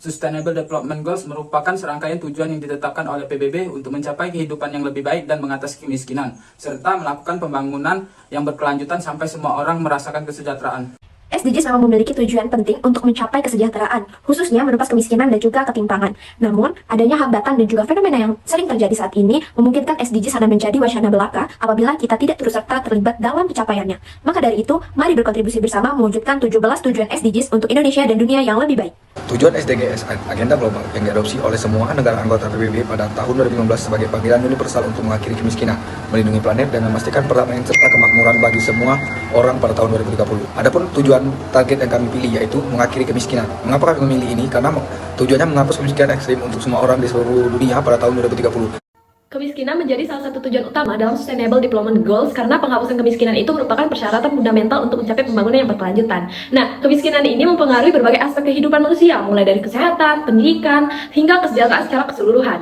Sustainable Development Goals merupakan serangkaian tujuan yang ditetapkan oleh PBB untuk mencapai kehidupan yang lebih baik dan mengatasi kemiskinan, serta melakukan pembangunan yang berkelanjutan sampai semua orang merasakan kesejahteraan. SDGs memang memiliki tujuan penting untuk mencapai kesejahteraan, khususnya menumpas kemiskinan dan juga ketimpangan. Namun, adanya hambatan dan juga fenomena yang sering terjadi saat ini memungkinkan SDGs hanya menjadi wacana belaka apabila kita tidak turut serta terlibat dalam pencapaiannya. Maka dari itu, mari berkontribusi bersama mewujudkan 17 tujuan SDGs untuk Indonesia dan dunia yang lebih baik. Tujuan SDGs agenda global yang diadopsi oleh semua negara anggota PBB pada tahun 2015 sebagai panggilan universal untuk mengakhiri kemiskinan, melindungi planet, dan memastikan perdamaian serta kemakmuran bagi semua orang pada tahun 2030. Adapun tujuan target yang kami pilih yaitu mengakhiri kemiskinan. Mengapa kami memilih ini? Karena tujuannya menghapus kemiskinan ekstrim untuk semua orang di seluruh dunia pada tahun 2030. Kemiskinan menjadi salah satu tujuan utama dalam Sustainable Development Goals karena penghapusan kemiskinan itu merupakan persyaratan fundamental untuk mencapai pembangunan yang berkelanjutan. Nah, kemiskinan ini mempengaruhi berbagai aspek kehidupan manusia, mulai dari kesehatan, pendidikan, hingga kesejahteraan secara keseluruhan.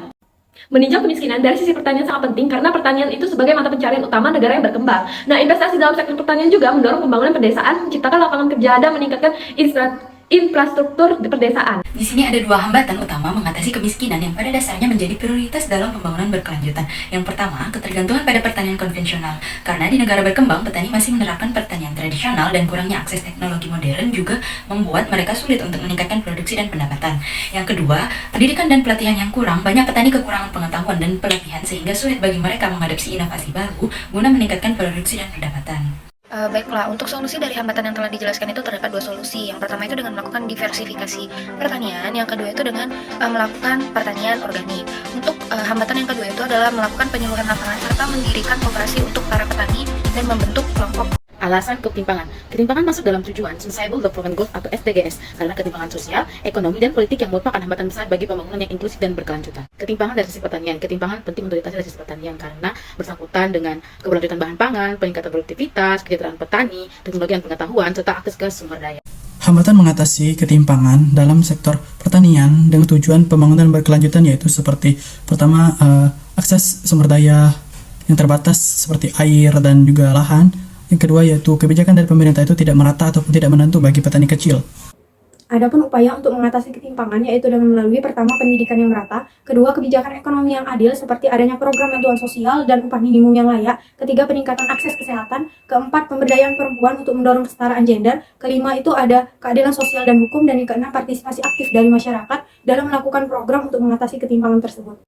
Meninjau kemiskinan dari sisi pertanian sangat penting karena pertanian itu sebagai mata pencarian utama negara yang berkembang. Nah, investasi dalam sektor pertanian juga mendorong pembangunan pedesaan, menciptakan lapangan kerja dan meningkatkan infrastruktur di pedesaan. Di sini ada dua hambatan utama mengatasi kemiskinan yang pada dasarnya menjadi prioritas dalam pembangunan berkelanjutan. Yang pertama, ketergantungan pada pertanian konvensional. Karena di negara berkembang, petani masih menerapkan pertanian tradisional dan kurangnya akses teknologi modern juga membuat mereka sulit untuk meningkatkan produksi dan pendapatan. Yang kedua, pendidikan dan pelatihan yang kurang. Banyak petani kekurangan pengetahuan dan pelatihan sehingga sulit bagi mereka mengadopsi inovasi baru guna meningkatkan produksi dan pendapatan. Baiklah, untuk solusi dari hambatan yang telah dijelaskan itu terdapat dua solusi. Yang pertama itu dengan melakukan diversifikasi pertanian, yang kedua itu dengan melakukan pertanian organik. Untuk hambatan yang kedua itu adalah melakukan penyuluhan lapangan serta mendirikan koperasi untuk para petani dan membentuk kelompok. Alasan ketimpangan. Ketimpangan masuk dalam tujuan Sustainable Development Goals atau SDGs karena ketimpangan sosial, ekonomi, dan politik yang merupakan hambatan besar bagi pembangunan yang inklusif dan berkelanjutan. Ketimpangan dari sisi pertanian. Ketimpangan penting untuk diatasi dari sisi pertanian karena bersangkutan dengan keberlanjutan bahan pangan, peningkatan produktivitas, kesejahteraan petani, teknologi dan pengetahuan, serta akses ke sumber daya. Hambatan mengatasi ketimpangan dalam sektor pertanian dengan tujuan pembangunan berkelanjutan yaitu seperti pertama, akses sumber daya yang terbatas seperti air dan juga lahan. Yang kedua yaitu kebijakan dari pemerintah itu tidak merata ataupun tidak menentu bagi petani kecil. Adapun upaya untuk mengatasi ketimpangan yaitu dengan melalui pertama pendidikan yang merata, kedua kebijakan ekonomi yang adil seperti adanya program bantuan sosial dan upah minimum yang layak, ketiga peningkatan akses kesehatan, keempat pemberdayaan perempuan untuk mendorong kesetaraan gender, kelima itu ada keadilan sosial dan hukum, dan yang keenam partisipasi aktif dari masyarakat dalam melakukan program untuk mengatasi ketimpangan tersebut.